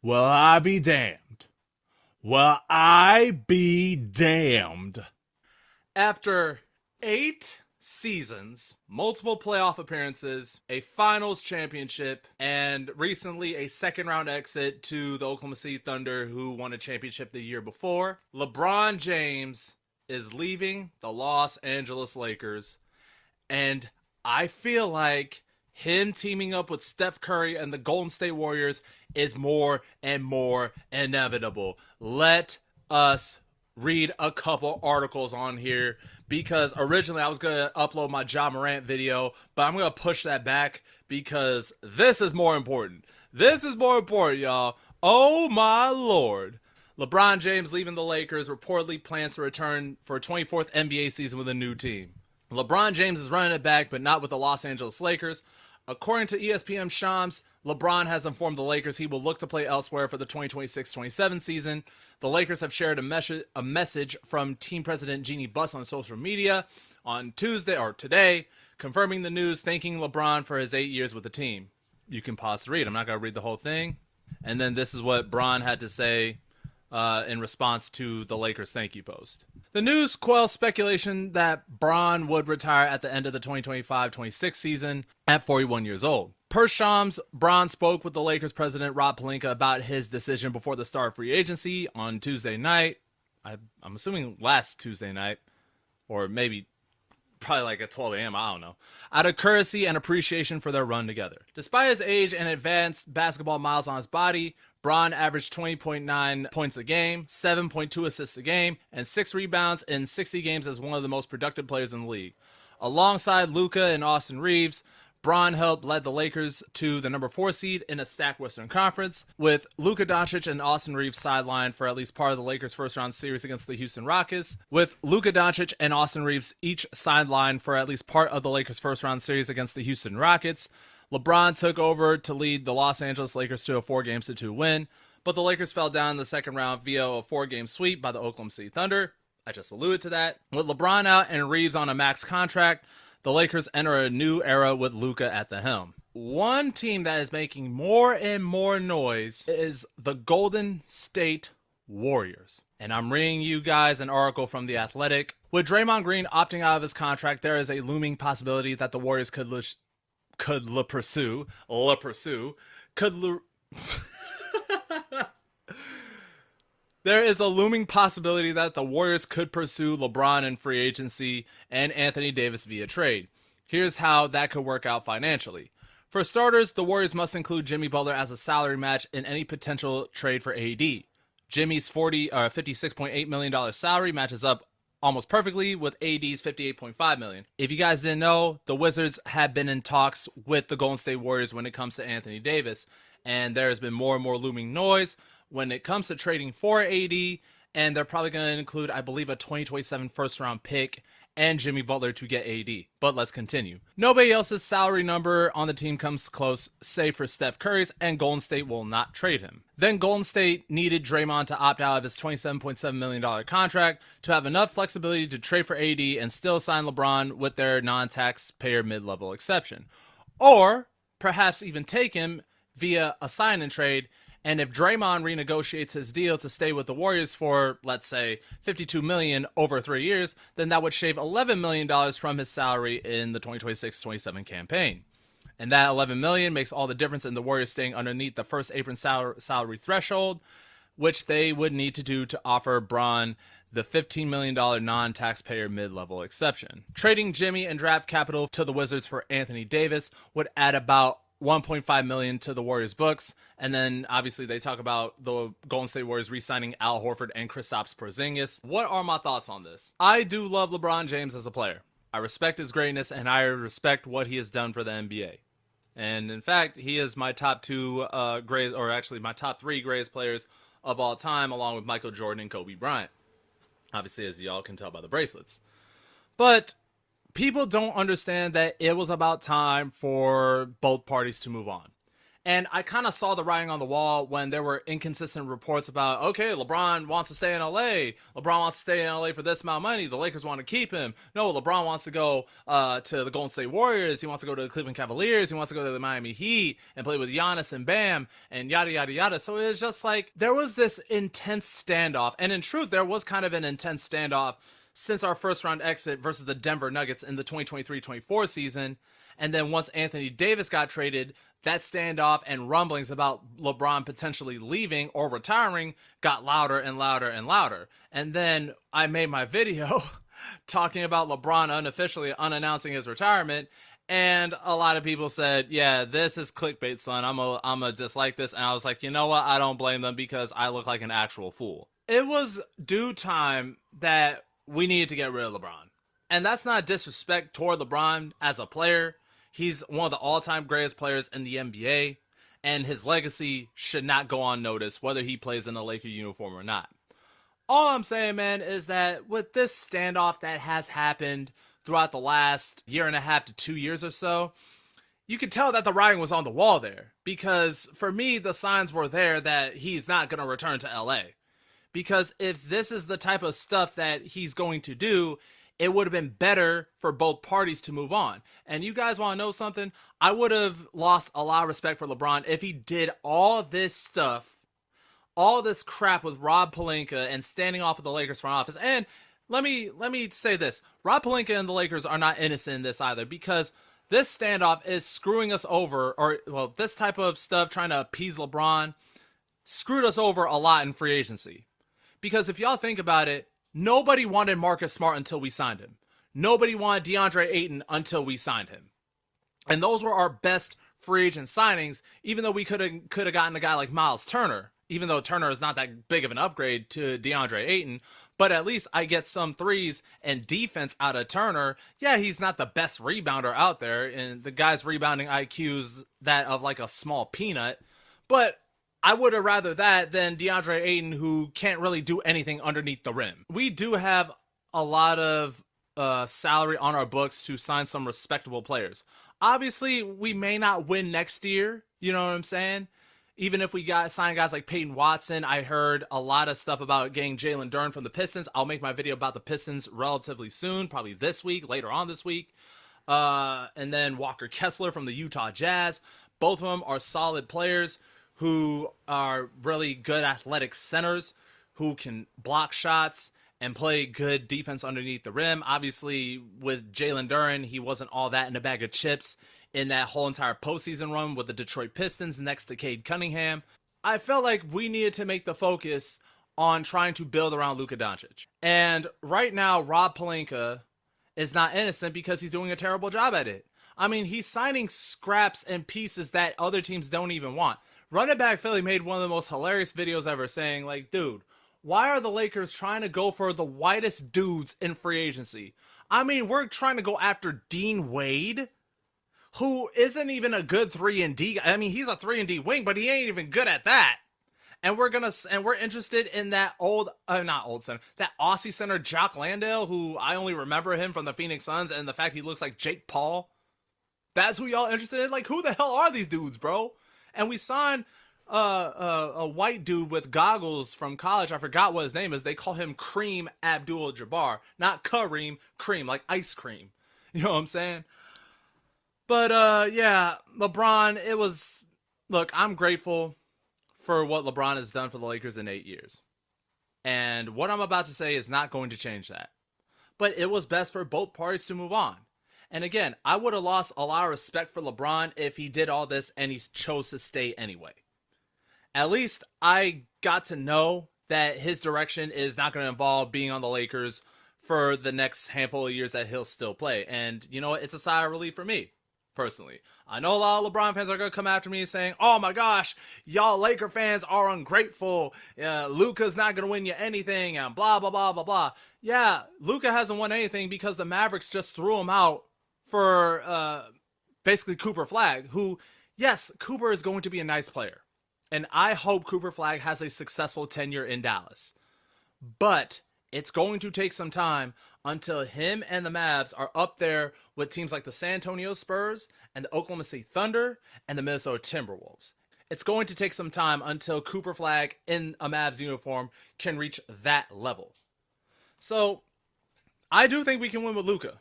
Well, I be damned. Well, I be damned. After 8 seasons, multiple playoff appearances, a finals championship, and recently a second round exit to the Oklahoma City Thunder, who won a championship the year before, LeBron James is leaving the Los Angeles Lakers. And I feel like him teaming up with Steph Curry and the Golden State Warriors is more and more inevitable. Let us read a couple articles on here, because originally I was going to upload my Ja Morant video, but I'm going to push that back because this is more important. This is more important, y'all. Oh my lord. LeBron James leaving the Lakers reportedly plans to return for a 24th NBA season with a new team. LeBron James is running it back, but not with the Los Angeles Lakers. According to ESPN Shams, LeBron has informed the Lakers he will look to play elsewhere for the 2026-27 season. The Lakers have shared a message from team president Jeanie Buss on social media on Tuesday or today, confirming the news, thanking LeBron for his 8 years with the team. You can pause to read. I'm not going to read the whole thing. And then this is what Bron had to say in response to the Lakers' thank you post. The news quells speculation that Bron would retire at the end of the 2025-26 season at 41 years old. Per Shams, Bron spoke with the Lakers president Rob Pelinka about his decision before the start of free agency on Tuesday night. I'm assuming last Tuesday night, or maybe probably like at 12 a.m., I don't know, out of courtesy and appreciation for their run together. Despite his age and advanced basketball miles on his body, Bron averaged 20.9 points a game, 7.2 assists a game, and 6 rebounds in 60 games as one of the most productive players in the league. Alongside Luka and Austin Reeves, Bron helped lead the Lakers to the number 4 seed in a stacked Western Conference, with Luka Doncic and Austin Reeves sidelined for at least part of the Lakers' first-round series against the Houston Rockets, with Luka Doncic and Austin Reeves each sidelined for at least part of the Lakers' first-round series against the Houston Rockets. LeBron took over to lead the Los Angeles Lakers to a 4-2 win, but the Lakers fell down in the second round via a 4-game sweep by the Oklahoma City Thunder. I just alluded to that. With LeBron out and Reeves on a max contract, the Lakers enter a new era with Luka at the helm. One team that is making more and more noise is the Golden State Warriors. And I'm reading you guys an article from The Athletic. With Draymond Green opting out of his contract, there is a looming possibility that the Warriors There is a looming possibility that the Warriors could pursue LeBron in free agency and Anthony Davis via trade. Here's how that could work out financially. For starters, the Warriors must include Jimmy Butler as a salary match in any potential trade for AD. Jimmy's $56.8 million salary matches up almost perfectly with AD's $58.5 million. If you guys didn't know, the Wizards have been in talks with the Golden State Warriors when it comes to Anthony Davis, and there has been more and more looming noise when it comes to trading for AD, and they're probably going to include, I believe, a 2027 first-round pick and Jimmy Butler to get AD. But let's continue. Nobody else's salary number on the team comes close, save for Steph Curry's, and Golden State will not trade him. Then Golden State needed Draymond to opt out of his $27.7 million contract to have enough flexibility to trade for AD and still sign LeBron with their non-taxpayer mid-level exception. Or perhaps even take him via a sign-and-trade. And if Draymond renegotiates his deal to stay with the Warriors for, let's say, $52 million over 3 years, then that would shave $11 million from his salary in the 2026-27 campaign. And that $11 million makes all the difference in the Warriors staying underneath the first apron salary threshold, which they would need to do to offer Bron the $15 million non-taxpayer mid-level exception. Trading Jimmy and draft capital to the Wizards for Anthony Davis would add about $1.5 million to the Warriors' books, and then obviously they talk about the Golden State Warriors re-signing Al Horford and Kristaps Porzingis. What are my thoughts on this? I do love LeBron James as a player. I respect his greatness, and I respect what he has done for the NBA. And in fact, he is my top my top 3 greatest players of all time, along with Michael Jordan and Kobe Bryant. Obviously, as y'all can tell by the bracelets. But people don't understand that it was about time for both parties to move on. And I kind of saw the writing on the wall when there were inconsistent reports about, okay, LeBron wants to stay in LA. LeBron wants to stay in LA for this amount of money. The Lakers want to keep him. No, LeBron wants to go to the Golden State Warriors. He wants to go to the Cleveland Cavaliers. He wants to go to the Miami Heat and play with Giannis and Bam and yada, yada, yada. So it was just like there was this intense standoff. And in truth, there was kind of an intense standoff since our first round exit versus the Denver Nuggets in the 2023-24 season. And then once Anthony Davis got traded, that standoff and rumblings about LeBron potentially leaving or retiring got louder and louder and louder. And then I made my video talking about LeBron unofficially announcing his retirement. And a lot of people said, yeah, this is clickbait, son. I'm a dislike this. And I was like, you know what? I don't blame them because I look like an actual fool. It was due time that we needed to get rid of LeBron. And that's not disrespect toward LeBron as a player. He's one of the all-time greatest players in the NBA, and his legacy should not go unnoticed, whether he plays in a Laker uniform or not. All I'm saying, man, is that with this standoff that has happened throughout the last year and a half to 2 years or so, you could tell that the writing was on the wall there. Because for me, the signs were there that he's not going to return to LA. Because if this is the type of stuff that he's going to do, it would have been better for both parties to move on. And you guys want to know something? I would have lost a lot of respect for LeBron if he did all this stuff, all this crap with Rob Pelinka and standing off of the Lakers front office. And let me say this. Rob Pelinka and the Lakers are not innocent in this either, because this standoff is screwing us over, this type of stuff trying to appease LeBron screwed us over a lot in free agency. Because if y'all think about it, nobody wanted Marcus Smart until we signed him. Nobody wanted DeAndre Ayton until we signed him. And those were our best free agent signings, even though we could have gotten a guy like Miles Turner, even though Turner is not that big of an upgrade to DeAndre Ayton. But at least I get some threes and defense out of Turner. Yeah, he's not the best rebounder out there, and the guy's rebounding IQ's that of like a small peanut. But I would have rather that than DeAndre Ayton, who can't really do anything underneath the rim. We do have a lot of salary on our books to sign some respectable players. Obviously, we may not win next year. You know what I'm saying? Even if we sign guys like Peyton Watson, I heard a lot of stuff about getting Jalen Duren from the Pistons. I'll make my video about the Pistons relatively soon, probably this week, later on this week. And then Walker Kessler from the Utah Jazz. Both of them are solid players who are really good athletic centers who can block shots and play good defense underneath the rim. Obviously, with Jalen Duren, he wasn't all that in a bag of chips in that whole entire postseason run with the Detroit Pistons next to Cade Cunningham. I felt like we needed to make the focus on trying to build around Luka Doncic. And right now, Rob Pelinka is not innocent because he's doing a terrible job at it. I mean, he's signing scraps and pieces that other teams don't even want. Run It Back Philly made one of the most hilarious videos ever saying, like, dude, why are the Lakers trying to go for the whitest dudes in free agency? I mean, we're trying to go after Dean Wade, who isn't even a good 3-and-D guy. I mean, he's a 3-and-D wing, but he ain't even good at that. And we're interested in that that Aussie center, Jock Landale, who I only remember him from the Phoenix Suns and the fact he looks like Jake Paul. That's who y'all interested in? Like, who the hell are these dudes, bro? And we signed a white dude with goggles from college. I forgot what his name is. They call him Kareem Abdul-Jabbar. Not Kareem, cream, like ice cream. You know what I'm saying? But, yeah, LeBron, look, I'm grateful for what LeBron has done for the Lakers in 8 years. And what I'm about to say is not going to change that. But it was best for both parties to move on. And again, I would have lost a lot of respect for LeBron if he did all this and he chose to stay anyway. At least I got to know that his direction is not going to involve being on the Lakers for the next handful of years that he'll still play. And you know what? It's a sigh of relief for me, personally. I know a lot of LeBron fans are going to come after me saying, oh my gosh, y'all Laker fans are ungrateful. Luka's not going to win you anything and blah, blah, blah, blah, blah. Yeah, Luka hasn't won anything because the Mavericks just threw him out for basically Cooper Flagg, who, yes, Cooper is going to be a nice player. And I hope Cooper Flagg has a successful tenure in Dallas. But it's going to take some time until him and the Mavs are up there with teams like the San Antonio Spurs and the Oklahoma City Thunder and the Minnesota Timberwolves. It's going to take some time until Cooper Flag in a Mavs uniform can reach that level. So, I do think we can win with Luka.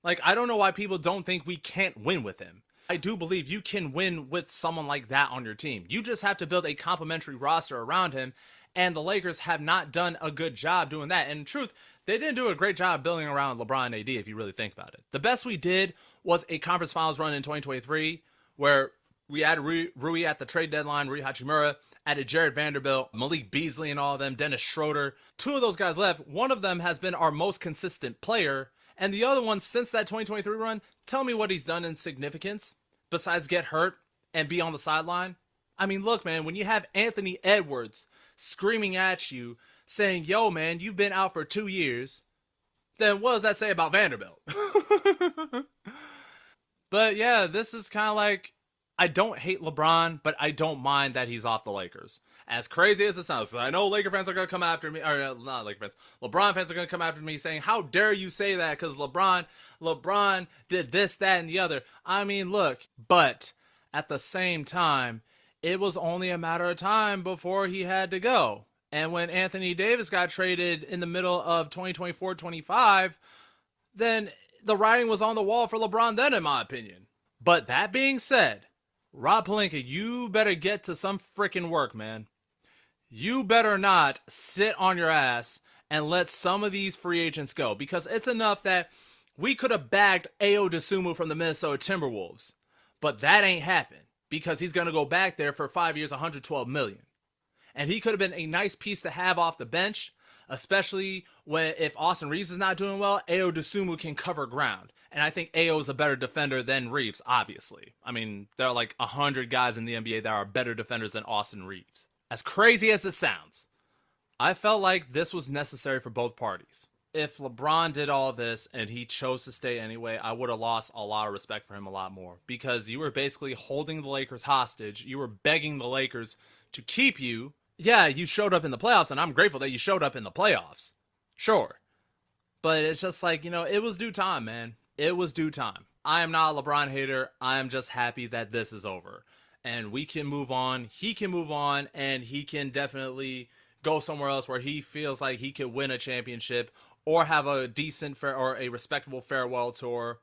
Like, I don't know why people don't think we can't win with him. I do believe you can win with someone like that on your team. You just have to build a complementary roster around him, and the Lakers have not done a good job doing that. And in truth, they didn't do a great job building around LeBron and AD if you really think about it. The best we did was a conference finals run in 2023 where we had Rui at the trade deadline, Rui Hachimura, added Jared Vanderbilt, Malik Beasley and all of them, Dennis Schroeder. Two of those guys left. One of them has been our most consistent player, and the other one, since that 2023 run, tell me what he's done in significance besides get hurt and be on the sideline. I mean, look, man, when you have Anthony Edwards screaming at you saying, yo, man, you've been out for 2 years, then what does that say about Vanderbilt? But yeah, this is kind of like, I don't hate LeBron, but I don't mind that he's off the Lakers. As crazy as it sounds, I know Laker fans are going to come after me, or not Laker fans, LeBron fans are going to come after me saying, how dare you say that, because LeBron did this, that, and the other. I mean, look, but at the same time, it was only a matter of time before he had to go. And when Anthony Davis got traded in the middle of 2024-25, then the writing was on the wall for LeBron then, in my opinion. But that being said, Rob Pelinka, you better get to some freaking work, man. You better not sit on your ass and let some of these free agents go, because it's enough that we could have bagged Ayo Dosunmu from the Minnesota Timberwolves, but that ain't happened because he's going to go back there for 5 years, $112 million. And he could have been a nice piece to have off the bench, especially if Austin Reeves is not doing well. Ayo Dosunmu can cover ground. And I think Ayo is a better defender than Reeves, obviously. I mean, there are like 100 guys in the NBA that are better defenders than Austin Reeves. As crazy as it sounds, I felt like this was necessary for both parties. If LeBron did all this and he chose to stay anyway, I would have lost a lot of respect for him a lot more. Because you were basically holding the Lakers hostage. You were begging the Lakers to keep you. Yeah, you showed up in the playoffs, and I'm grateful that you showed up in the playoffs. Sure. But it's just like, it was due time, man. It was due time. I am not a LeBron hater. I am just happy that this is over. And we can move on. He can move on, and he can definitely go somewhere else where he feels like he could win a championship or have a decent or a respectable farewell tour.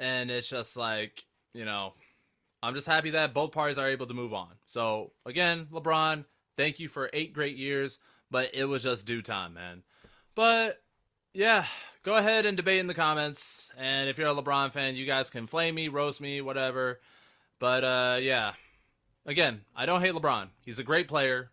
And it's just like, I'm just happy that both parties are able to move on. So, again, LeBron, thank you for 8 great years, but it was just due time, man. But, yeah, go ahead and debate in the comments. And if you're a LeBron fan, you guys can flame me, roast me, whatever. But, yeah. Again, I don't hate LeBron. He's a great player.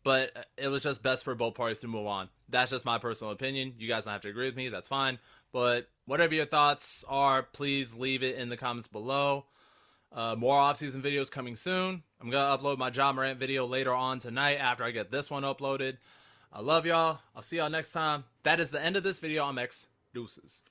But it was just best for both parties to move on. That's just my personal opinion. You guys don't have to agree with me. That's fine. But whatever your thoughts are, please leave it in the comments below. More off-season videos coming soon. I'm going to upload my Ja Morant video later on tonight after I get this one uploaded. I love y'all. I'll see y'all next time. That is the end of this video. I'm X. Deuces.